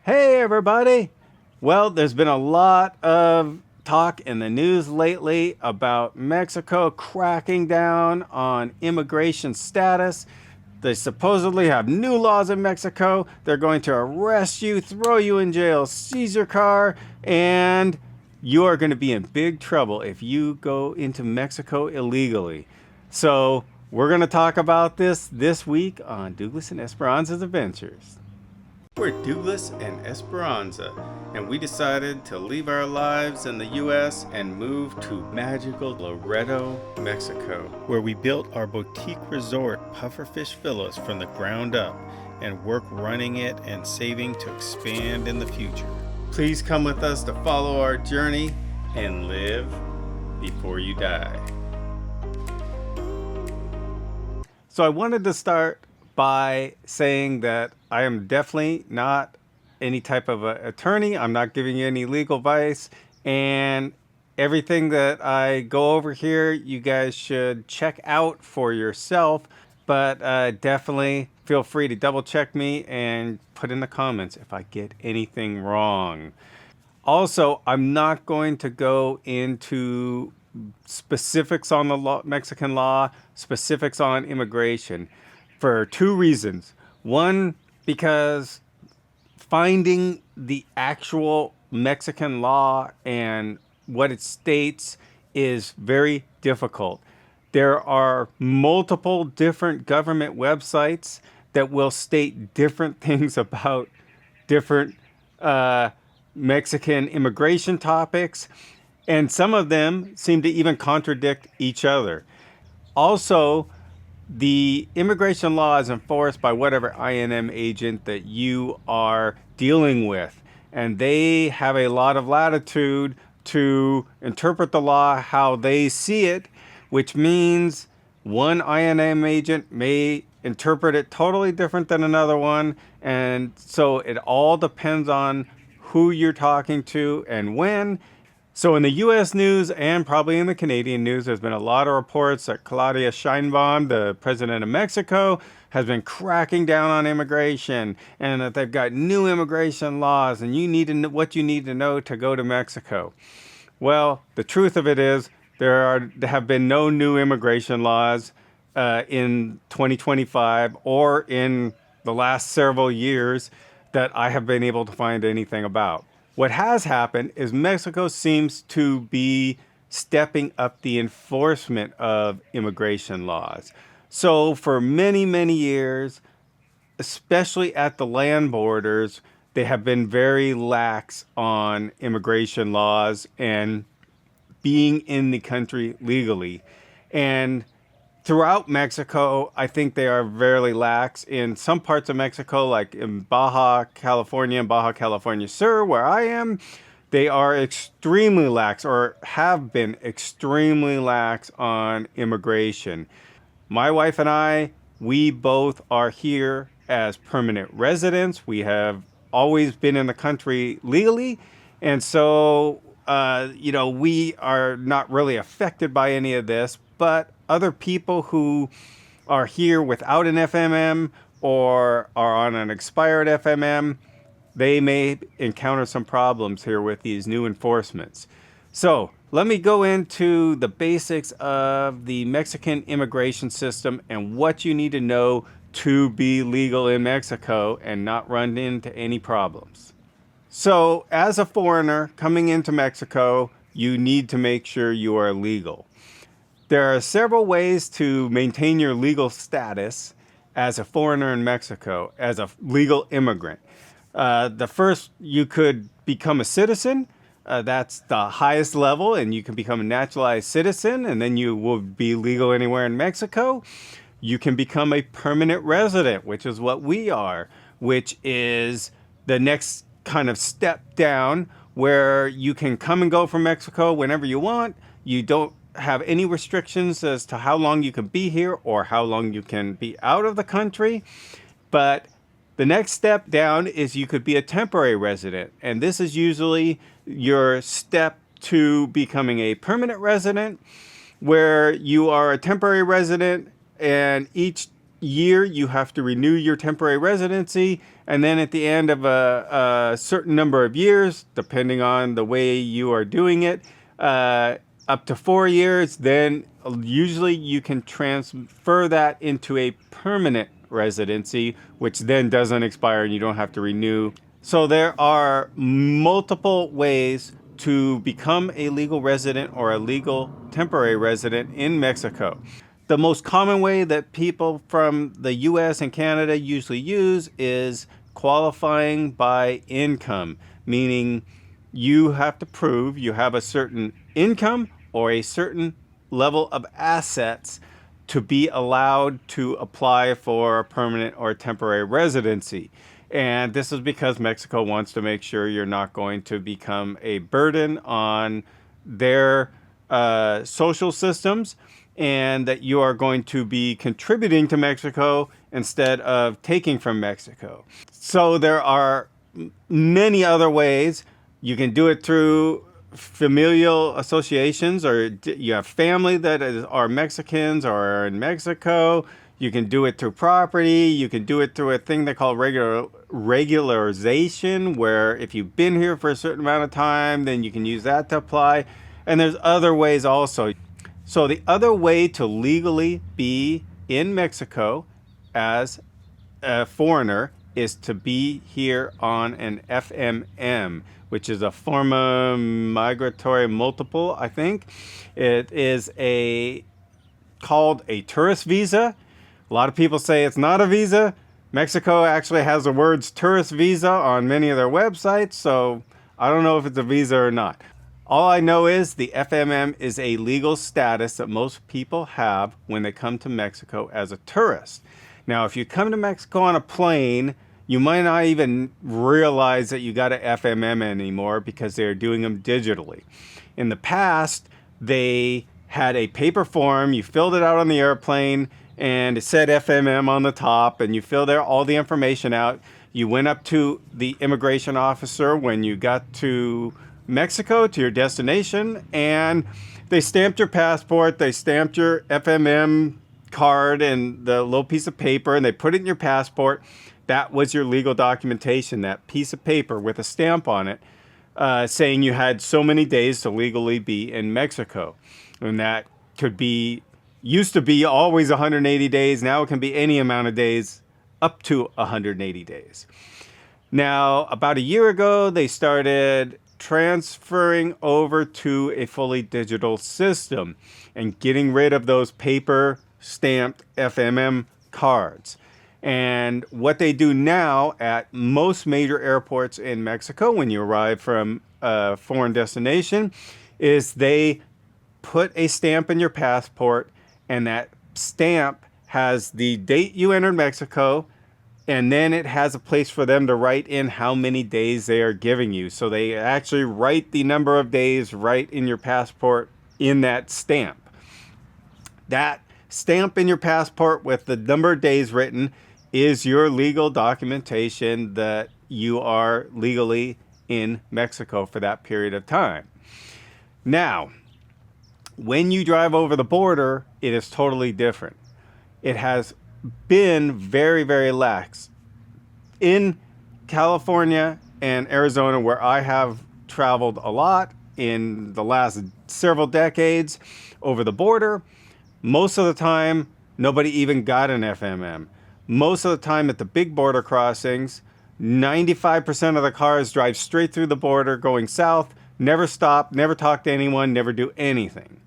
Hey, everybody. Well, there's been a lot of talk in the news lately about Mexico cracking down on immigration status. They supposedly have new laws in Mexico. They're going to arrest you, throw you in jail, seize your car, and you are going to be in big trouble if you go into Mexico illegally. So, we're going to talk about this week on Douglas and Esperanza's Adventures. We're Douglas and Esperanza, and we decided to leave our lives in the US and move to magical Loreto, Mexico, where we built our boutique resort, Pufferfish Villas, from the ground up and work running it and saving to expand in the future. Please come with us to follow our journey and live before you die. So I wanted to start by saying that I am definitely not any type of attorney. I'm not giving you any legal advice. And everything that I go over here, you guys should check out for yourself. But definitely feel free to double check me and put in the comments if I get anything wrong. Also, I'm not going to go into specifics on the Mexican law, specifics on immigration for two reasons. One, because finding the actual Mexican law and what it states is very difficult. There are multiple different government websites that will state different things about different Mexican immigration topics, and some of them seem to even contradict each other. Also, the immigration law is enforced by whatever INM agent that you are dealing with, and they have a lot of latitude to interpret the law how they see it, which means one INM agent may interpret it totally different than another one, and so it all depends on who you're talking to and when. So in the U.S. news and probably in the Canadian news, there's been a lot of reports that Claudia Sheinbaum, the president of Mexico, has been cracking down on immigration, and that they've got new immigration laws, and you need to know what you need to know to go to Mexico. Well, the truth of it is there have been no new immigration laws in 2025 or in the last several years that I have been able to find anything about. What has happened is Mexico seems to be stepping up the enforcement of immigration laws. So for many, many years, especially at the land borders, they have been very lax on immigration laws and being in the country legally. And throughout Mexico, I think they are very lax. In some parts of Mexico, like in Baja California and Baja California Sur, where I am, they are extremely lax or have been extremely lax on immigration. My wife and I, we both are here as permanent residents. We have always been in the country legally. And so, we are not really affected by any of this, but other people who are here without an FMM or are on an expired FMM, they may encounter some problems here with these new enforcements. So let me go into the basics of the Mexican immigration system and what you need to know to be legal in Mexico and not run into any problems. So as a foreigner coming into Mexico, you need to make sure you are legal. There are several ways to maintain your legal status as a foreigner in Mexico, as a legal immigrant. The first, you could become a citizen. That's the highest level, and you can become a naturalized citizen, and then you will be legal anywhere in Mexico. You can become a permanent resident, which is what we are, which is the next kind of step down where you can come and go from Mexico whenever you want. You don't have any restrictions as to how long you can be here or how long you can be out of the country. But the next step down is you could be a temporary resident. And this is usually your step to becoming a permanent resident, where you are a temporary resident and each year you have to renew your temporary residency, and then at the end of a certain number of years, depending on the way you are doing it, up to 4 years, then usually you can transfer that into a permanent residency, which then doesn't expire and you don't have to renew. So there are multiple ways to become a legal resident or a legal temporary resident in Mexico. The most common way that people from the US and Canada usually use is qualifying by income, meaning you have to prove you have a certain income or a certain level of assets to be allowed to apply for a permanent or temporary residency. And this is because Mexico wants to make sure you're not going to become a burden on their social systems, and that you are going to be contributing to Mexico instead of taking from Mexico. So there are many other ways. You can do it through familial associations, or you have family that are Mexicans or are in Mexico. You can do it through property. You can do it through a thing they call regularization, where if you've been here for a certain amount of time, then you can use that to apply. And there's other ways also. So the other way to legally be in Mexico as a foreigner is to be here on an FMM, which is a forma migratory multiple, I think. It is called a tourist visa. A lot of people say it's not a visa. Mexico actually has the words tourist visa on many of their websites, so I don't know if it's a visa or not. All I know is the FMM is a legal status that most people have when they come to Mexico as a tourist. Now, if you come to Mexico on a plane, you might not even realize that you got an FMM anymore because they're doing them digitally. In the past, they had a paper form. You filled it out on the airplane, and it said FMM on the top, and you filled all the information out. You went up to the immigration officer when you got to Mexico, to your destination, and they stamped your passport, they stamped your FMM card and the little piece of paper, and they put it in your passport. That was your legal documentation, that piece of paper with a stamp on it, saying you had so many days to legally be in Mexico. And that used to be always 180 days. Now it can be any amount of days up to 180 days. Now, about a year ago, they started transferring over to a fully digital system and getting rid of those paper stamped FMM cards. And what they do now at most major airports in Mexico when you arrive from a foreign destination is they put a stamp in your passport, and that stamp has the date you entered Mexico, and then it has a place for them to write in how many days they are giving you. So they actually write the number of days right in your passport in that stamp. That stamp in your passport with the number of days written is your legal documentation that you are legally in Mexico for that period of time. Now, when you drive over the border, it is totally different. It has been very, very lax. In California and Arizona, where I have traveled a lot in the last several decades over the border, most of the time, nobody even got an FMM. Most of the time at the big border crossings, 95% of the cars drive straight through the border going south, never stop, never talk to anyone, never do anything.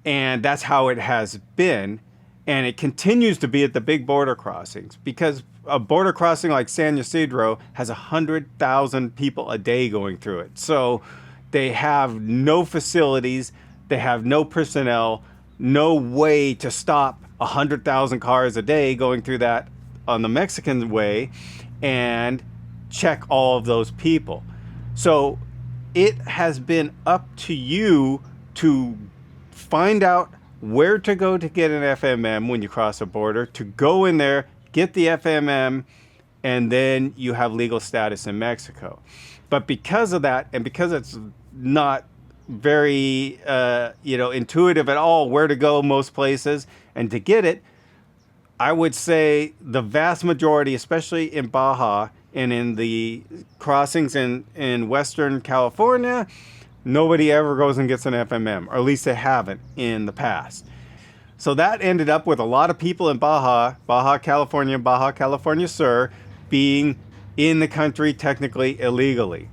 And that's how it has been. And it continues to be at the big border crossings, because a border crossing like San Ysidro has 100,000 people a day going through it. So they have no facilities, they have no personnel, no way to stop 100,000 cars a day going through that on the Mexican way and check all of those people. So it has been up to you to find out where to go to get an FMM when you cross a border, to go in there, get the FMM, and then you have legal status in Mexico. But because of that, and because it's not very intuitive at all where to go most places and to get it, I would say the vast majority, especially in Baja and in the crossings in Western California, nobody ever goes and gets an FMM, or at least they haven't in the past. So that ended up with a lot of people in Baja California Sur, being in the country technically illegally.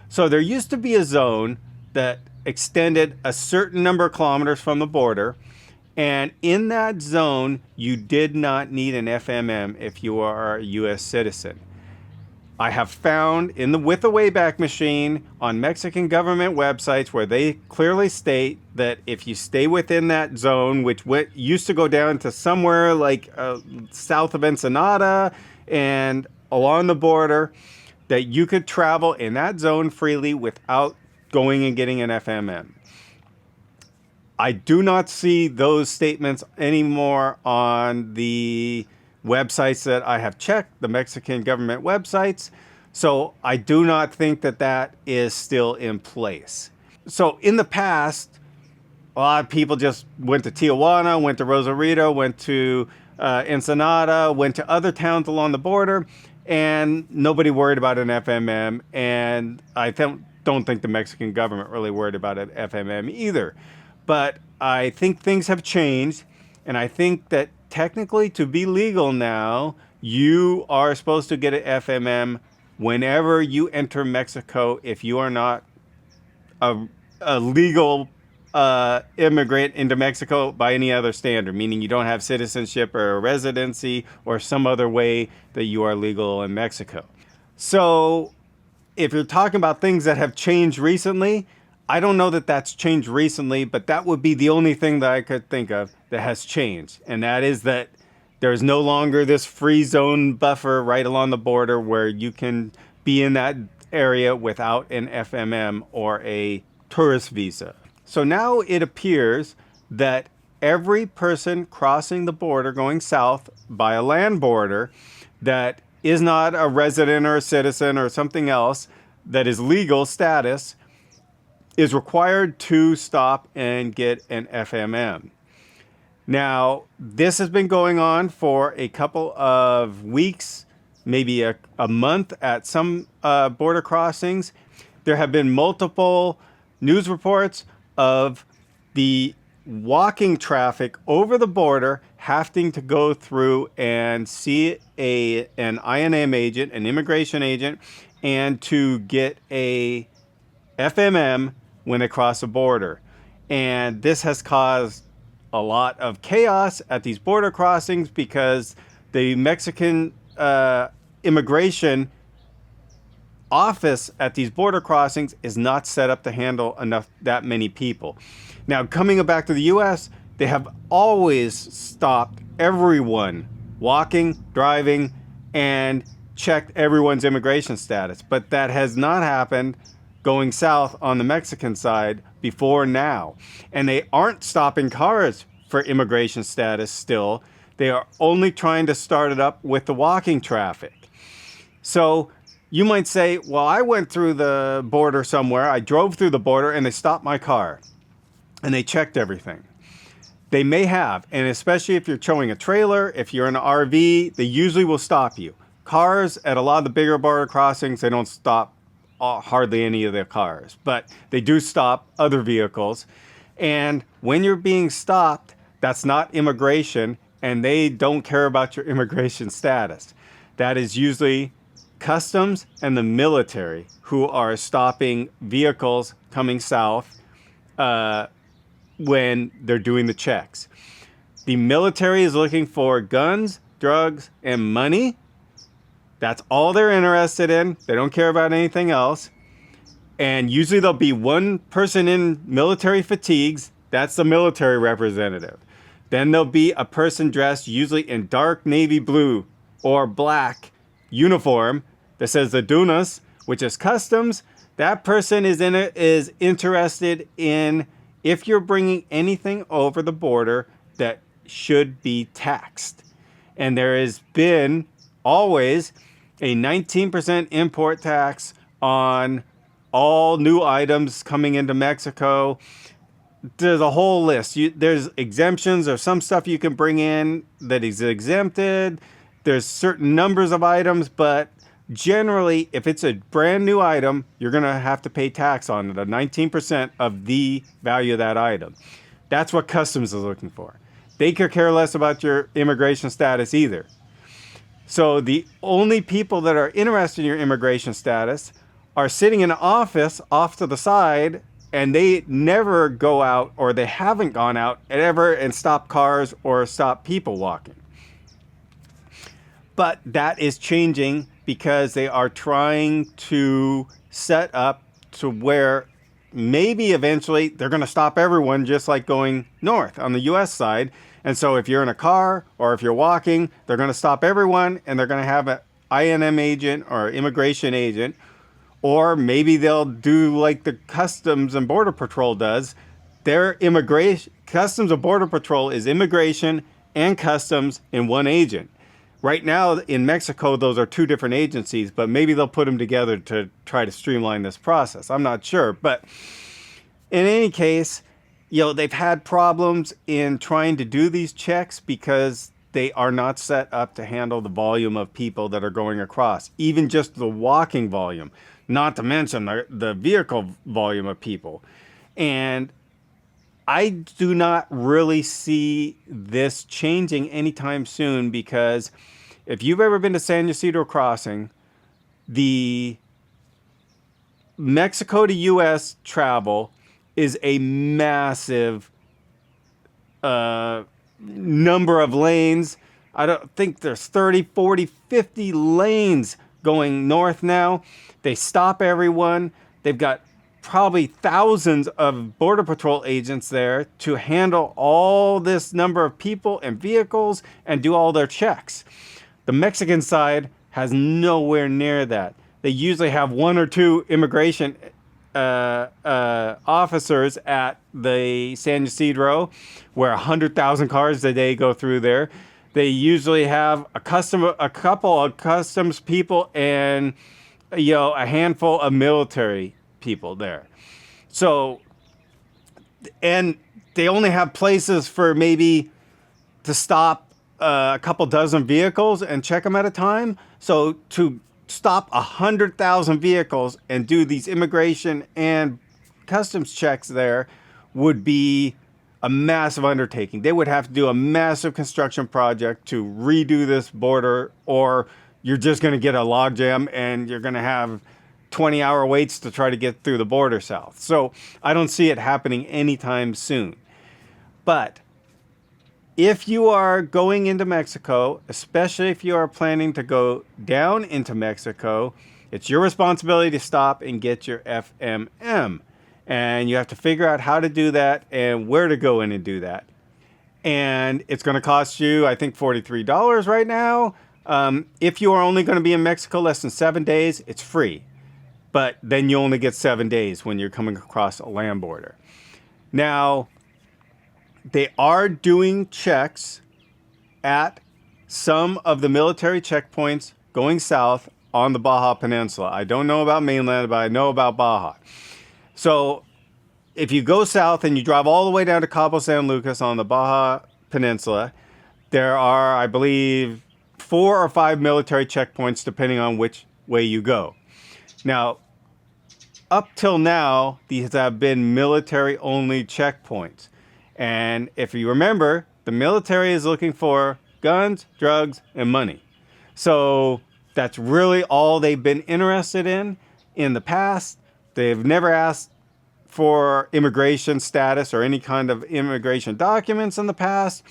So there used to be a zone that extended a certain number of kilometers from the border. And in that zone, you did not need an FMM if you are a U.S. citizen. I have found in the with the Wayback Machine on Mexican government websites where they clearly state that if you stay within that zone, which used to go down to somewhere like south of Ensenada and along the border, that you could travel in that zone freely without going and getting an FMM. I do not see those statements anymore on the websites that I have checked, the Mexican government websites. So I do not think that that is still in place. So in the past, a lot of people just went to Tijuana, went to Rosarito, went to Ensenada, went to other towns along the border, and nobody worried about an FMM. And I don't think the Mexican government really worried about an FMM either. But I think things have changed, and I think that technically to be legal now, you are supposed to get an FMM whenever you enter Mexico if you are not a legal immigrant into Mexico by any other standard, meaning you don't have citizenship or a residency or some other way that you are legal in Mexico. So if you're talking about things that have changed recently, I don't know that that's changed recently, but that would be the only thing that I could think of that has changed. And that is that there's no longer this free zone buffer right along the border where you can be in that area without an FMM or a tourist visa. So now it appears that every person crossing the border going south by a land border that is not a resident or a citizen or something else that is legal status is required to stop and get an FMM. Now, this has been going on for a couple of weeks, maybe a month at some border crossings. There have been multiple news reports of the walking traffic over the border having to go through and see an INM agent, an immigration agent, and to get a FMM when they cross the border. And this has caused a lot of chaos at these border crossings because the Mexican immigration office at these border crossings is not set up to handle that many people. Now, coming back to the U.S., they have always stopped everyone walking, driving, and checked everyone's immigration status. But that has not happened going south on the Mexican side before now. And they aren't stopping cars for immigration status still. They are only trying to start it up with the walking traffic. So you might say, well, I went through the border somewhere. I drove through the border and they stopped my car and they checked everything. They may have, and especially if you're towing a trailer, if you're in an RV, they usually will stop you. Cars at a lot of the bigger border crossings, they don't stop hardly any of the cars, but they do stop other vehicles. And when you're being stopped, that's not immigration, and they don't care about your immigration status. That is usually customs and the military who are stopping vehicles coming south when they're doing the checks. The military is looking for guns, drugs, and money. That's all they're interested in. They don't care about anything else. And usually there'll be one person in military fatigues. That's the military representative. Then there'll be a person dressed usually in dark navy blue or black uniform that says the Dunas, which is customs. That person is interested in if you're bringing anything over the border that should be taxed. And there has been always a 19% import tax on all new items coming into Mexico. there's a whole list. There's exemptions or some stuff you can bring in that is exempted. There's certain numbers of items, but generally, if it's a brand new item, you're going to have to pay tax on it, 19% of the value of that item. That's what customs is looking for. They could care less about your immigration status either. So the only people that are interested in your immigration status are sitting in an office off to the side, and they never go out, or they haven't gone out ever and stopped cars or stopped people walking. But that is changing because they are trying to set up to where maybe eventually they're going to stop everyone, just like going north on the US side. And so if you're in a car or if you're walking, they're going to stop everyone, and they're going to have an INM agent or immigration agent. Or maybe they'll do like the Customs and Border Patrol does. Their immigration, Customs and Border Patrol is immigration and customs in one agent. Right now in Mexico, those are two different agencies, but maybe they'll put them together to try to streamline this process. I'm not sure. But in any case, they've had problems in trying to do these checks because they are not set up to handle the volume of people that are going across, even just the walking volume, not to mention the vehicle volume of people. And I do not really see this changing anytime soon, because if you've ever been to San Ysidro Crossing, the Mexico to US travel is a massive number of lanes. I don't think there's 30, 40, 50 lanes going north now. They stop everyone. They've got probably thousands of Border Patrol agents there to handle all this number of people and vehicles and do all their checks. The Mexican side has nowhere near that. They usually have one or two immigration officers at the San Ysidro, where 100,000 cars a day go through there. They usually have a couple of customs people and a handful of military people there. So, and they only have places for maybe to stop a couple dozen vehicles and check them at a time. So to stop 100,000 vehicles and do these immigration and customs checks there would be a massive undertaking. They would have to do a massive construction project to redo this border, or you're just going to get a logjam and you're going to have 20-hour waits to try to get through the border south. So I don't see it happening anytime soon. But if you are going into Mexico, especially if you are planning to go down into Mexico, it's your responsibility to stop and get your FMM. And you have to figure out how to do that and where to go in and do that. And it's going to cost you, I think, $43 right now. If you are only going to be in Mexico less than 7 days, it's free. But then you only get 7 days when you're coming across a land border. Now, they are doing checks at some of the military checkpoints going south on the Baja Peninsula. I don't know about mainland, but I know about Baja. So if you go south and you drive all the way down to Cabo San Lucas on the Baja Peninsula, there are, I believe, 4 or 5 military checkpoints depending on which way you go. Now, up till now, these have been military-only checkpoints. And if you remember, the military is looking for guns, drugs, and money. So that's really all they've been interested in the past. They've never asked for immigration status or any kind of immigration documents in the past.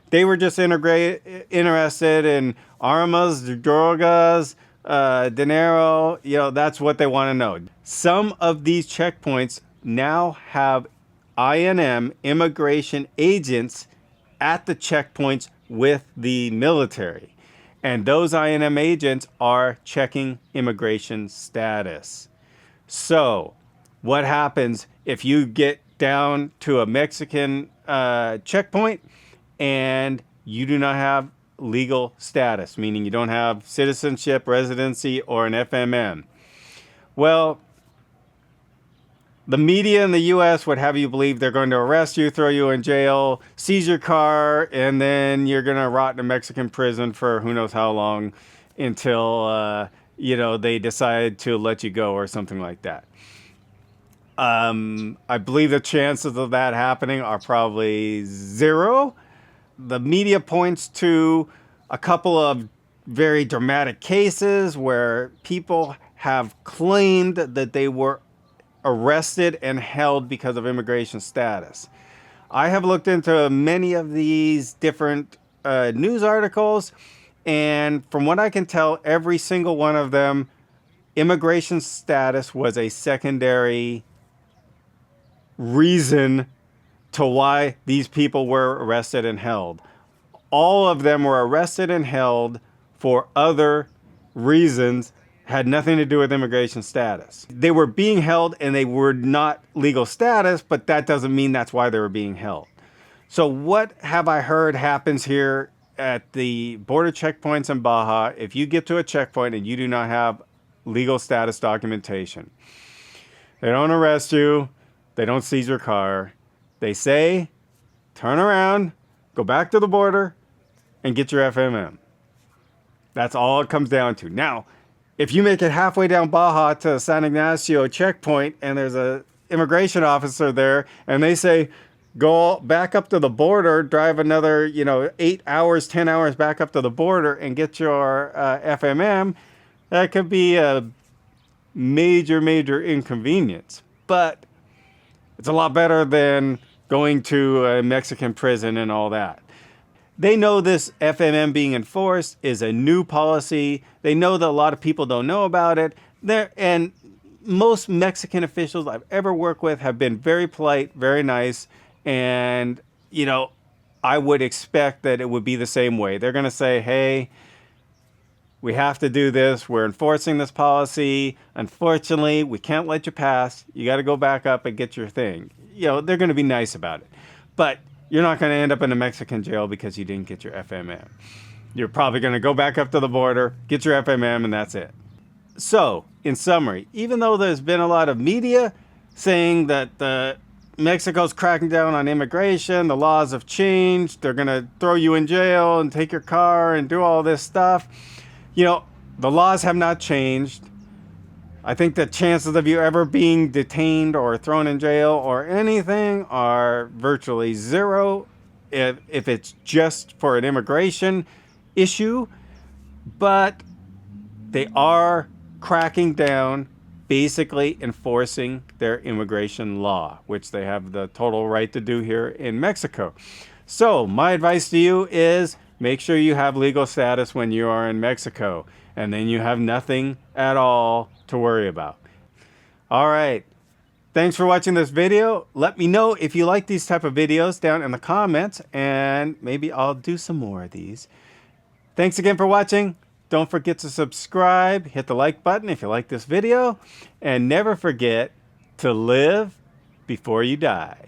They were just interested in armas, drogas, dinero. That's what they want to know. Some of these checkpoints now have INM immigration agents at the checkpoints with the military. And those INM agents are checking immigration status. So what happens if you get down to a Mexican checkpoint and you do not have legal status, meaning you don't have citizenship, residency, or an FMM? Well, The media in the US would have you believe they're going to arrest you, throw you in jail, seize your car, and then you're going to rot in a Mexican prison for who knows how long until, they decide to let you go or something like that. I believe the chances of that happening are probably zero. The media points to a couple of very dramatic cases where people have claimed that they were arrested and held because of immigration status. I have looked into many of these different news articles, and from what I can tell, every single one of them, immigration status was a secondary reason to why these people were arrested and held. All of them were arrested and held for other reasons, had nothing to do with immigration status. They were being held and they were not legal status, but that doesn't mean that's why they were being held. So what have I heard happens here at the border checkpoints in Baja? If you get to a checkpoint and you do not have legal status documentation, they don't arrest you, they don't seize your car. They say, turn around, go back to the border, and get your FMM. That's all it comes down to. Now, if you make it halfway down Baja to San Ignacio checkpoint and there's a immigration officer there and they say, go back up to the border, drive another, 8 hours, 10 hours back up to the border and get your FMM, that could be a major, major inconvenience. But it's a lot better than going to a Mexican prison and all that. They know this FMM being enforced is a new policy. They know that a lot of people don't know about it. And most Mexican officials I've ever worked with have been very polite, very nice. And, I would expect that it would be the same way. They're going to say, hey, we have to do this. We're enforcing this policy. Unfortunately, we can't let you pass. You got to go back up and get your thing. They're going to be nice about it. But you're not going to end up in a Mexican jail because you didn't get your FMM. You're probably going to go back up to the border, get your FMM, and that's it. So, in summary, even though there's been a lot of media saying that Mexico's cracking down on immigration, the laws have changed, they're going to throw you in jail and take your car and do all this stuff, the laws have not changed. I think the chances of you ever being detained or thrown in jail or anything are virtually zero if it's just for an immigration issue. But they are cracking down, basically enforcing their immigration law, which they have the total right to do here in Mexico. So my advice to you is make sure you have legal status when you are in Mexico, and then you have nothing at all to worry about. All right. Thanks for watching this video. Let me know if you like these type of videos down in the comments, and maybe I'll do some more of these. Thanks again for watching. Don't forget to subscribe, hit the like button if you like this video, and never forget to live before you die.